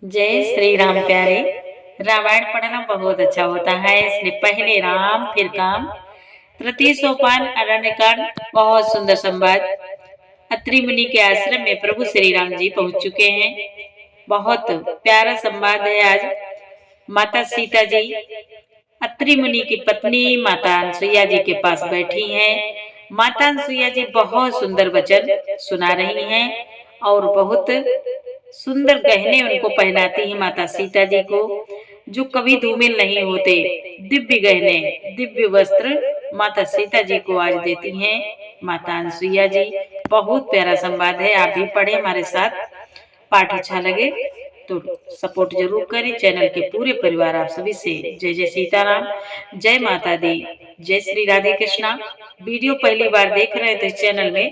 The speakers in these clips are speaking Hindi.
जय श्री राम प्यारे। रामायण पढ़ना बहुत अच्छा होता है, इसलिए पहले राम फिर काम। तृतीय सोपान अरण्य कांड। बहुत सुंदर संवाद। अत्रि मुनि के आश्रम में प्रभु श्री राम जी पहुंच चुके हैं। बहुत प्यारा संवाद है आज। माता सीता जी अत्रि मुनि की पत्नी माता अनसुईया जी के पास बैठी हैं। माता अनसुईया जी बहुत सुंदर वचन सुना रही हैं और बहुत सुंदर गहने उनको पहनाती हैं माता सीता जी को, जो कभी धूमिल नहीं होते। दिव्य गहने, दिव्य वस्त्र माता सीता जी को आज देती हैं माता अनसुईया जी। बहुत प्यारा संवाद है, आप भी पढ़े हमारे साथ। पाठ अच्छा लगे तो सपोर्ट जरूर करें। चैनल के पूरे परिवार आप सभी से जय जय सीताराम, जय माता दी, जय श्री राधे कृष्णा। वीडियो पहली बार देख रहे हैं तो इस चैनल में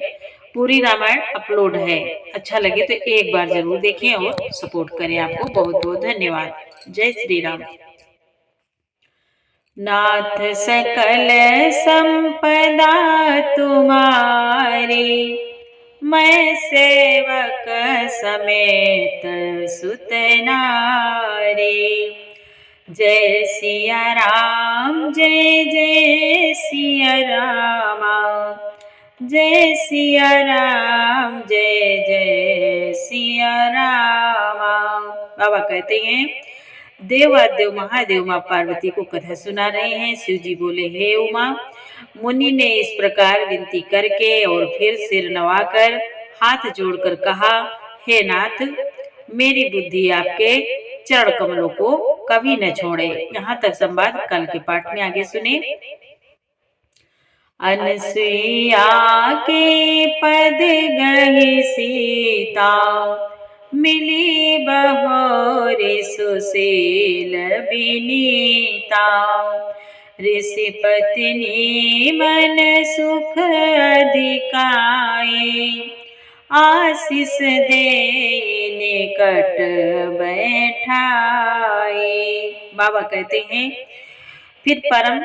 पूरी रामायण अपलोड है। अच्छा लगे तो एक बार जरूर देखें और सपोर्ट करें। आपको बहुत बहुत धन्यवाद। जय श्री राम। नाथ सकल संपदा तुम्हारी, मैं सेवक समेत सुत नारी। जय सिया राम, जय जय सिया रामा, जय सिया राम, जय जय सिया रामा। बाबा कहते हैं, देवादेव महादेव माँ पार्वती को कथा सुना रहे हैं। शिव जी बोले, हे उमा। मुनि ने इस प्रकार विनती करके और फिर सिर नवाकर हाथ जोड़कर कहा, हे नाथ, मेरी बुद्धि आपके चरण कमलों को कभी न छोड़े। यहाँ तक संवाद कल के पाठ में आगे सुने। अनसुईया के पद गहि सीता, मिली बहोरे सुशील विनीता। ऋषि पत्नी मन सुख अधिकाई, आशीष दे निकट बैठाई। बाबा कहते हैं, फिर परम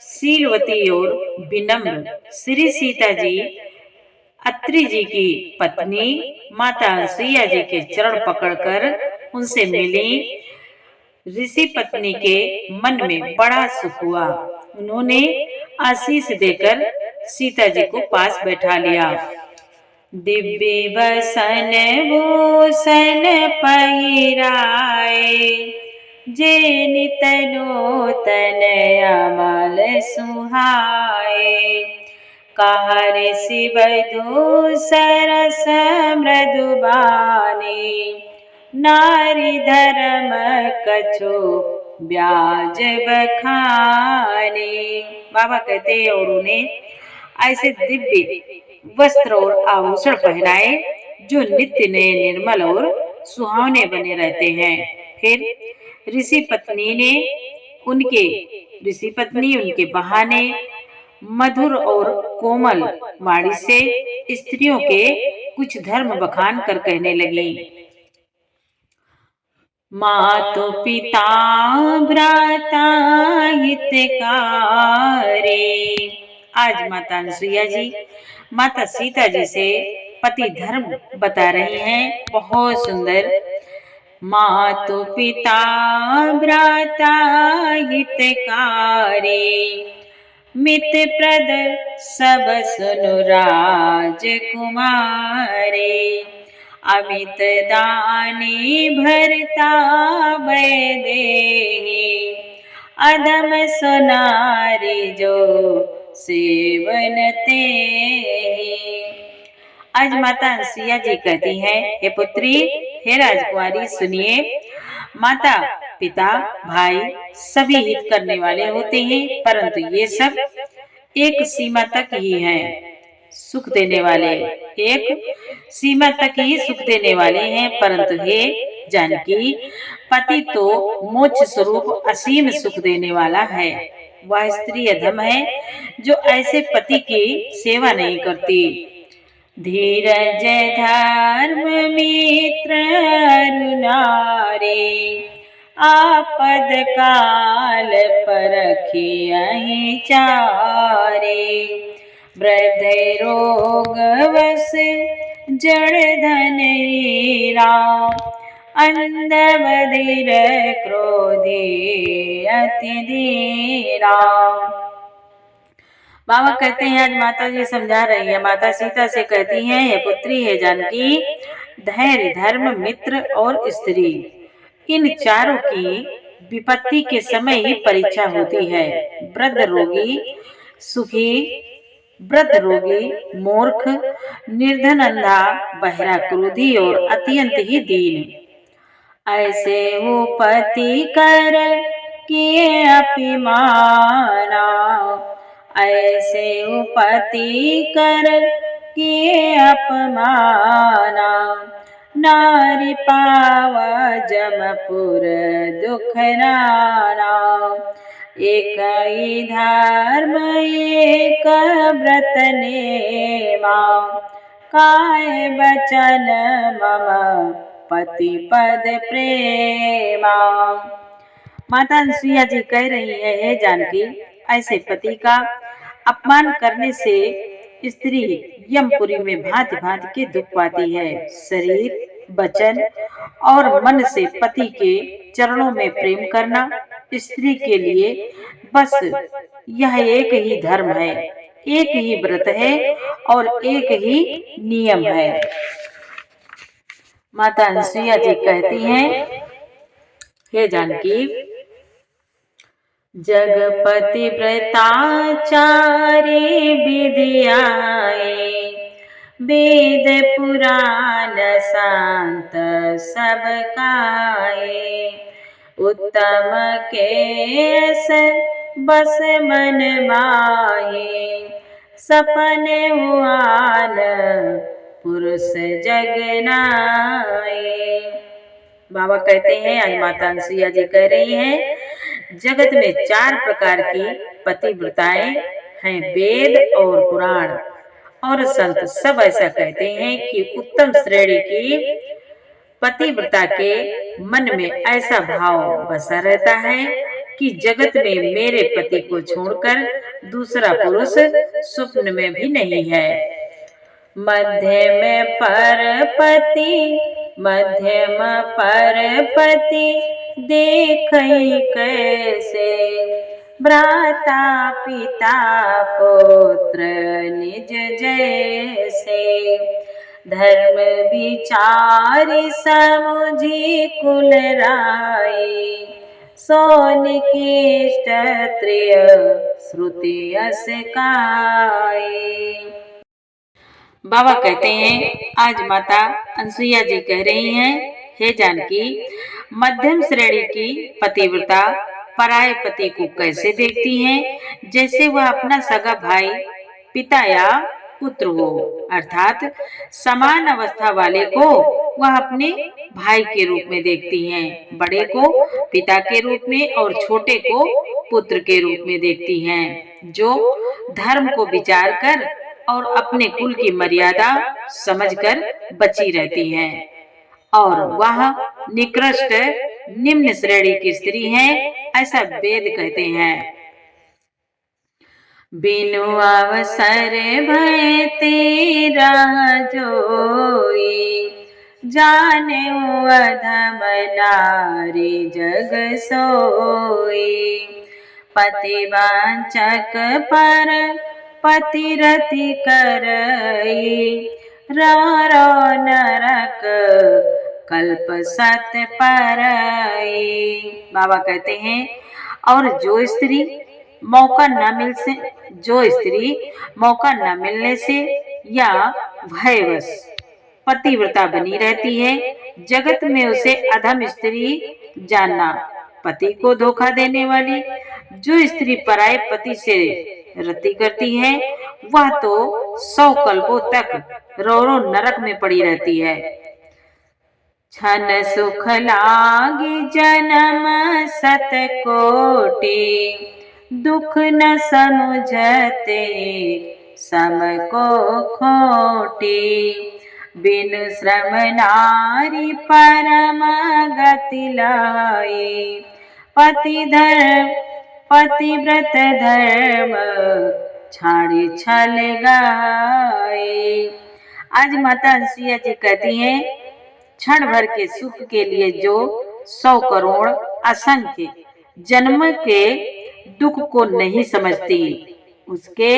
शीलवती और विनम्र श्री सीता जी अत्रि जी की पत्नी माता अनसुईया जी के चरण पकड़कर उनसे मिली। ऋषि पत्नी के मन में बड़ा सुख हुआ। उन्होंने आशीष देकर सीता जी को पास बैठा लिया। दिव्य वसन भूषण पहिराए, जे नित नूतन अमल सुहाए। कहा ऋषि वधू सरस मृदुबानी, नारी धर्म कछु ब्याज बखाने। बाबा कहते हैं, और उन्हें ऐसे दिव्य वस्त्र और आभूषण पहनाए जो नित्य नए, निर्मल और सुहावने बने रहते हैं। फिर ऋषि पत्नी उनके बहाने मधुर और कोमल वाणी से स्त्रियों के कुछ धर्म बखान कर कहने लगी। मातु पिता भ्राता हितकारी। आज माता अनसुईया जी माता सीता जी से पति धर्म बता रही हैं। बहुत सुंदर। मातु पिता भ्राता हितकारी, मित प्रद सब सुनु राजकुमारे। अमित दानी भरता वैदेही, अधम सुनारी जो सेवन ते। आज माता अनसुईया जी कहती हैं, हे पुत्री, हे राजकुमारी, सुनिए। माता पिता भाई सभी हित करने वाले होते हैं, परंतु ये सब एक सीमा तक ही हैं सुख देने वाले। एक सीमा तक ही सुख देने वाले हैं, परंतु हे जानकी, पति तो मोक्ष स्वरूप असीम सुख देने वाला है। वह स्त्री अधम है जो ऐसे पति की सेवा नहीं करती। धीरज धर्म मित्र नारी, आपद काल परखियहि चारे। वृद्ध रोग वश जड़ धन हीरा, अंध बधिर क्रोधी अति धीरा। बाबा कहते हैं, आज माता जी समझा रही है, माता सीता से कहती हैं, हे पुत्री, हे जानकी, धैर्य, धर्म, मित्र और स्त्री, इन चारों की विपत्ति के समय ही परीक्षा होती है। वृद्ध रोगी सुखी, वृद्ध रोगी मूर्ख, निर्धन अंधा, बहरा क्रोधी और अत्यंत ही दीन, ऐसे वो पति कर किए अपिमाना, ऐसे वो पति कर किए अपमाना, नारी पावा जमपुर दुख नाना, एक ही धर्म एक व्रत नेमा, काय बचन मम पति पद प्रेमा। माता अनुसुईया जी कह रही है, हे जानकी, ऐसे पति का अपमान करने से स्त्री यमपुरी में भांति भांति के दुख पाती है। शरीर, वचन और मन से पति के चरणों में प्रेम करना स्त्री के लिए बस यह एक ही धर्म है, एक ही व्रत है और एक ही नियम है। माता अनुसुईया जी कहती हैं, हे जानकी, जगपति व्रताचार्य विधियाए, वेद पुराण शांत सब काए, उत्तम केस बस मन माहे, सपने हुआन पुरुष जगनाए। बाबा कहते हैं, आज माता अनुसुईया जी कह रही हैं, जगत में 4 प्रकार की पतिव्रताएं हैं, वेद और पुराण और संत सब ऐसा कहते हैं कि उत्तम श्रेणी की पतिव्रता के मन में ऐसा भाव बसा रहता है कि जगत में मेरे पति को छोड़कर दूसरा पुरुष स्वप्न में भी नहीं है। मध्यम परपति देखई कैसे, भ्राता पिता पुत्र निज जैसे, धर्म विचारि समुझि कुल राई, सोनिकिष्ट त्रिय श्रुति अस काई। बाबा कहते हैं, आज माता अनुसुईया जी कह रही हैं, हे जानकी, मध्यम श्रेणी की पतिव्रता पराये पति को कैसे देखती हैं, जैसे वह अपना सगा भाई, पिता या पुत्र हो, अर्थात समान अवस्था वाले को वह अपने भाई के रूप में देखती हैं, बड़े को पिता के रूप में और छोटे को पुत्र के रूप में देखती हैं, जो धर्म को विचार कर और अपने कुल की मर्यादा समझकर बची रहती हैं, और वह निकृष्ट निम्न श्रेणी की स्त्री है, ऐसा वेद कहते हैं। बिनु अवसर भय तेरा जोई, जाने अधम नारी जग सोई, पतिवांचक पर पतिरति करई, रो नरक कल्प सत परई। बाबा कहते हैं, और जो स्त्री मौका न मिलने से या भयवश पतिव्रता बनी रहती है, जगत में उसे अधम स्त्री जानना। पति को धोखा देने वाली जो स्त्री पराये पति से रति करती है, वह तो 100 कल्पों तक रो नरक में पड़ी रहती है। छन सुख लागी जन्म सत कोटि, दुख न समुझते सम को खोटी, बिन श्रम नारी परम गति लाई, पतिव्रत धर्म छाड़ी छल गाए। आज माता अनुसुईया जी कहती हैं, क्षण भर के सुख के लिए जो 100 करोड़ असंख्य जन्म के दुख को नहीं समझती, उसके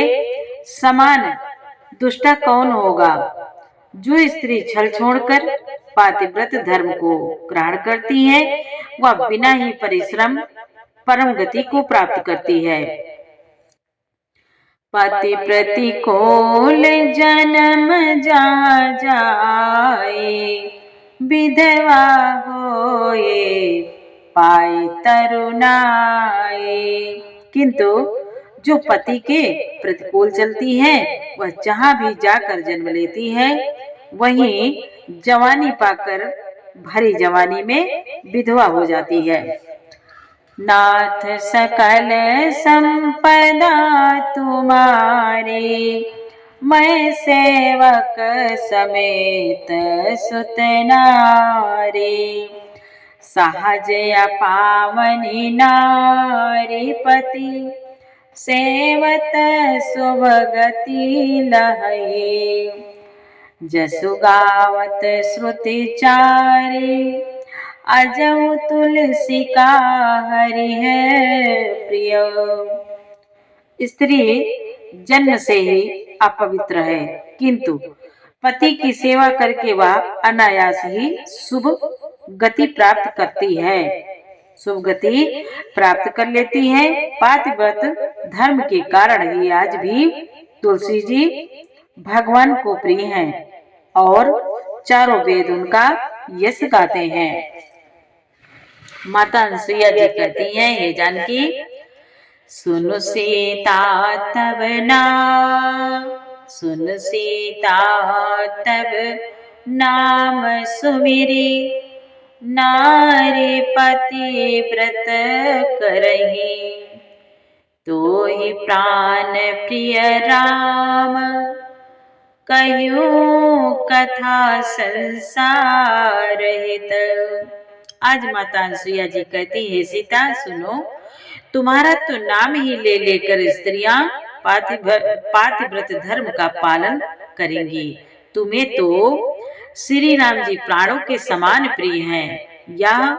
समान दुष्टा कौन होगा। जो स्त्री छल छोड़कर पातिव्रत धर्म को ग्रहण करती है, वह बिना ही परिश्रम परम गति को प्राप्त करती है। पति प्रतिकूल जन्म जा जाए, विधवा होए पाए तरुणाए। किंतु जो पति के प्रतिकूल चलती है, वह जहाँ भी जाकर जन्म लेती है, वहीं जवानी पाकर भरी जवानी में विधवा हो जाती है। नाथ सकल संपदा तुम्हारी, मैं सेवक समेत सुत नारी। सहज पावनी नारी पति, सेवत शुभ गति लहई। जसु गावत श्रुति चारी, अजऊ तुलसी का हरि है प्रिय। स्त्री जन्म से ही अपवित्र है, किंतु पति की सेवा करके वह अनायास ही शुभ गति प्राप्त करती है, शुभ गति प्राप्त कर लेती है। पातिव्रत धर्म के कारण ही आज भी तुलसी जी भगवान को प्रिय हैं और चारों वेद उनका यश गाते हैं। माता अनुसुईया जी कहती हैं, हे जानकी सुन सीता तब नाम, सुन सीता तब नाम सुमिरी। नारी पति व्रत करही, तो ही प्राण प्रिय राम। कहूं कथा संसार हित। आज माता अनुसुईया जी कहती है, सीता सुनो, तुम्हारा तो नाम ही ले लेकर स्त्रियां पातिव्रत धर्म का पालन करेंगी। तुम्हें तो श्री राम जी प्राणों के समान प्रिय हैं। यह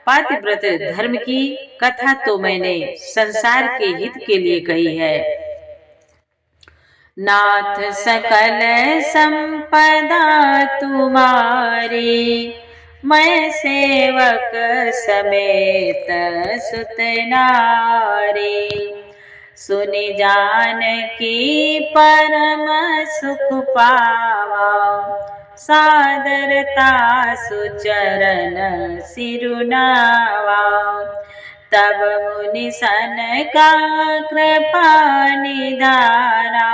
पातिव्रत धर्म की कथा तो मैंने संसार के हित के लिए कही है। नाथ सकल संपदा तुम्हारी, मैं सेवक समेत सुत नारी। सुनि जानकी परम सुख पावा, सादरता सुचरण सिरुनावा। तब मुनि सनका कृपा निधाना,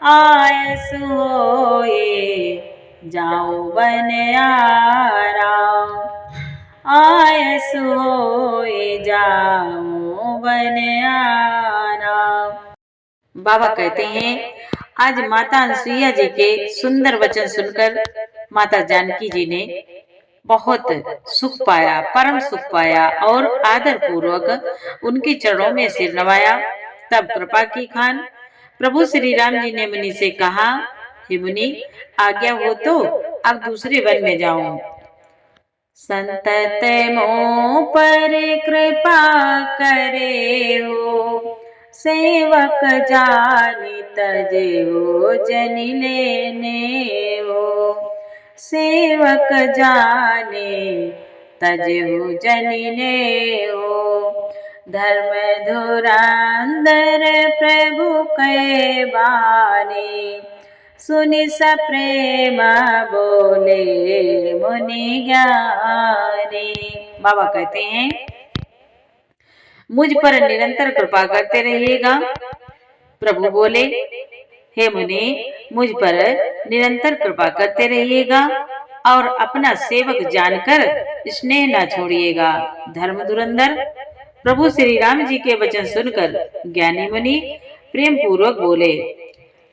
आयस होए जाओ बन आराम। आयस होए जाओ बन आराम। बाबा कहते हैं, आज माता अनुसुईया जी के सुंदर वचन सुनकर माता जानकी जी ने बहुत सुख पाया, परम सुख पाया और आदर पूर्वक उनके चरणों में सिर नवाया। तब कृपा की खान प्रभु श्री राम जी ने मुनि से कहा, हे मुनि, आज्ञा हो तो अब दूसरे वन में जाऊं। संतत मोह पर कृपा करे हो, सेवक जानि तजे हो जनि लेने हो। सेवक जाने तजे हो जनि ने हो। धर्म धुरंधर प्रभु कै बानी, सुनि सप्रेम बोले मुनि ज्ञानी। बाबा कहते हैं, मुझ पर निरंतर कृपा करते रहिएगा। प्रभु बोले, हे मुनि, मुझ पर निरंतर कृपा करते रहिएगा और अपना सेवक जानकर स्नेह न छोड़िएगा। धर्म धुरंधर प्रभु श्री राम जी के वचन सुनकर ज्ञानी मुनि प्रेम पूर्वक बोले,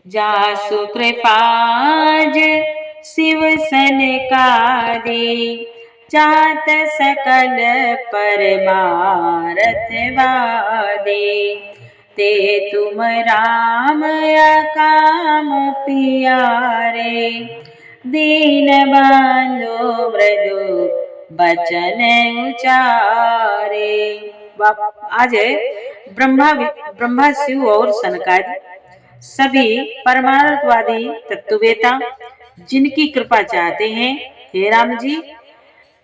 जासु कृपाज शिव सनकादि, चात सकल परमारथ वादी। ते तुम राम अकाम पियारे, दीन बंधु मृदु बचन उचारे। आज ब्रह्मा शिव और सनकादि सभी परमार्थवादी तत्ववेता जिनकी कृपा चाहते हैं, हे राम जी,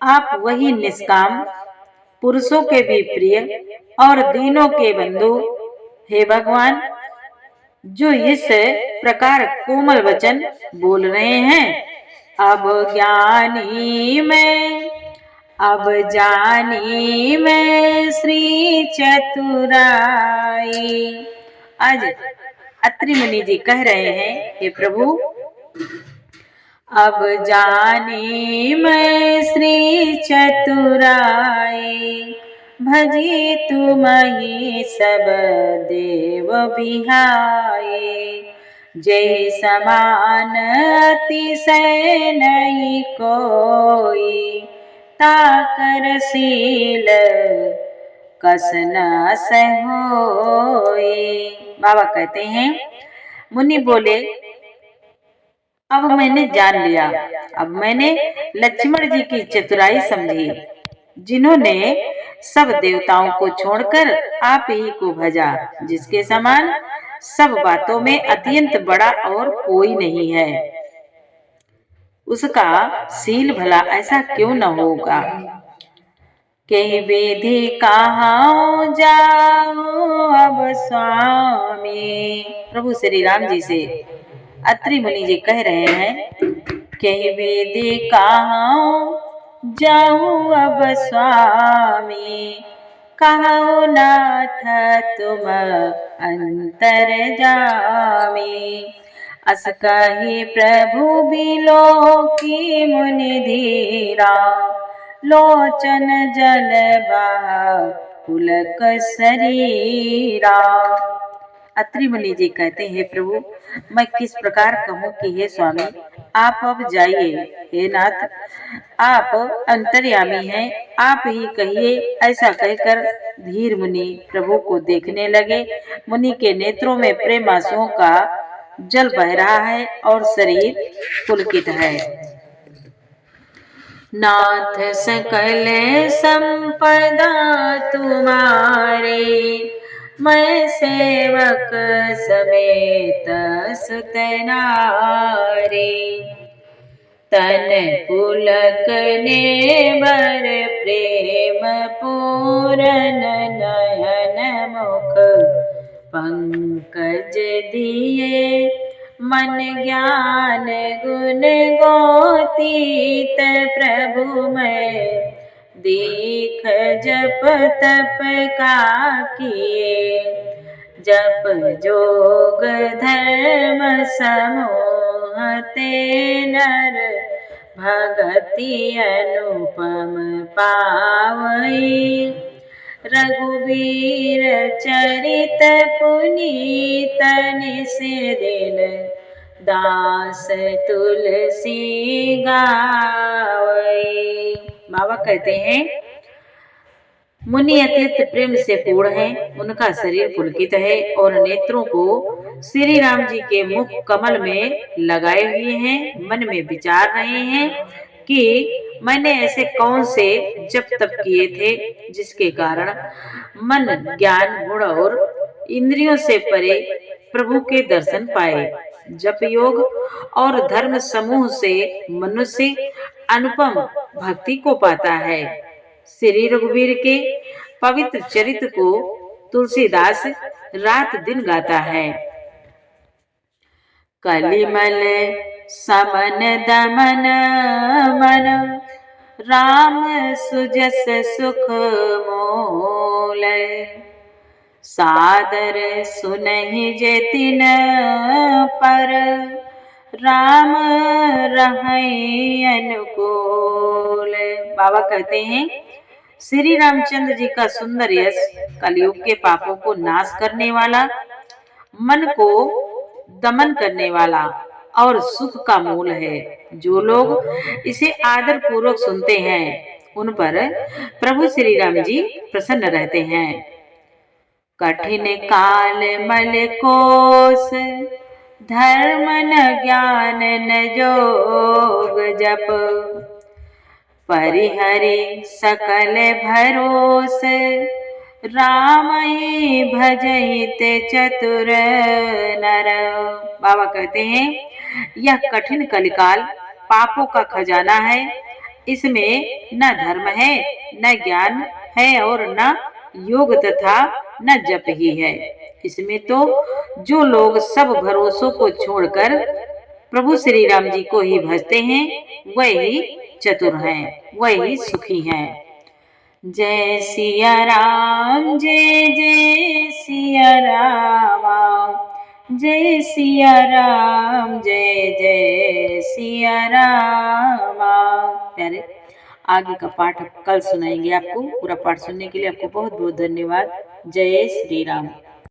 आप वही निष्काम, पुरुषों के भी प्रिय और दीनों के बंधु, हे भगवान, जो इस प्रकार कोमल वचन बोल रहे हैं। अब ज्ञानी मैं, अब जानी मैं श्री चतुराई। आज अत्रि मुनि जी कह रहे हैं, हे प्रभु, अब जानी मैं श्री चतुराई, भजी तुमहि सब देव बिहाई। जय समान अतिशय नहीं कोई, ताकर शील कस न होई। बाबा कहते हैं, मुनि बोले, अब मैंने जान लिया, अब मैंने लक्ष्मण जी की चतुराई समझी, जिन्होंने सब देवताओं को छोड़कर आप ही को भजा, जिसके समान सब बातों में अत्यंत बड़ा और कोई नहीं है। उसका शील भला ऐसा क्यों न होगा। के विधि कहाँ जाओ अब स्वामी। प्रभु श्री राम जी से अत्रि मुनि जी कह रहे हैं, के विधि कहाँ जाऊं अब स्वामी, कहो नाथ तुम अंतर जामी। अस कही प्रभु बिलो की मुनि धीरा, लोचन जल बहा पुलक शरीरा। अत्रि मुनि जी कहते हैं, प्रभु मैं किस प्रकार कहूँ कि हे स्वामी आप अब जाइए, हे नाथ आप अंतर्यामी हैं, आप ही कहिए। ऐसा कहकर धीर मुनि प्रभु को देखने लगे। मुनि के नेत्रों में प्रेम आंसुओं का जल बह रहा है और शरीर पुलकित है। नाथ सकल संपदा तुम्हारे, मैं सेवक समेत सुत नारी। तन पुलक ने बर प्रेम पूरन, नयन मुख पंकज दिए। मन ज्ञान गुण गोतीत प्रभु मैं, दीख जप तप का किए। जप जोग धर्म समूह ते नर, भगति अनुपम पावई। रघुबीर चरित पुनीत निस दिन, दास तुलसी गावई। बाबा कहते हैं, मुनि अत्यंत प्रेम से पूर्ण है, उनका शरीर पुलकित है और नेत्रों को श्री राम जी के मुख कमल में लगाए हुए हैं। मन में विचार रहे हैं कि मैंने ऐसे कौन से जप तप किए थे जिसके कारण मन ज्ञान गुण और इंद्रियों से परे प्रभु के दर्शन पाए। जप योग और धर्म समूह से मनुष्य अनुपम भक्ति को पाता है। श्री रघुवीर के पवित्र चरित्र को तुलसीदास रात दिन गाता है। कलिमल समन दमन मन, राम सुजस सुख मोल। सादर सुनहि जेतिन पर, राम रहै अनुकूल। बाबा कहते हैं, श्री रामचंद्र जी का सुंदर यश कलयुग के पापों को नाश करने वाला, मन को दमन करने वाला और सुख का मूल है। जो लोग इसे आदर पूर्वक सुनते हैं उन पर प्रभु श्री राम जी प्रसन्न रहते हैं। कठिन काल मल कोस, धर्म न ज्ञान न जोग जप, परिहरि सकल भरोस, राम ही भजहित चतुर नर। बाबा कहते हैं यह कठिन कलिकाल पापों का खजाना है। इसमें न धर्म है, न ज्ञान है और न योग तथा न जप ही है। इसमें तो जो लोग सब भरोसों को छोड़कर प्रभु श्री राम जी को ही भजते हैं वही चतुर हैं, वही सुखी हैं। जय सिया राम, जय जय सिया राम, जय सिया राम, जय जय सिया राम। प्यारे, आगे का पाठ कल सुनाएंगे आपको। पूरा पाठ सुनने के लिए आपको बहुत बहुत धन्यवाद। जय श्री राम।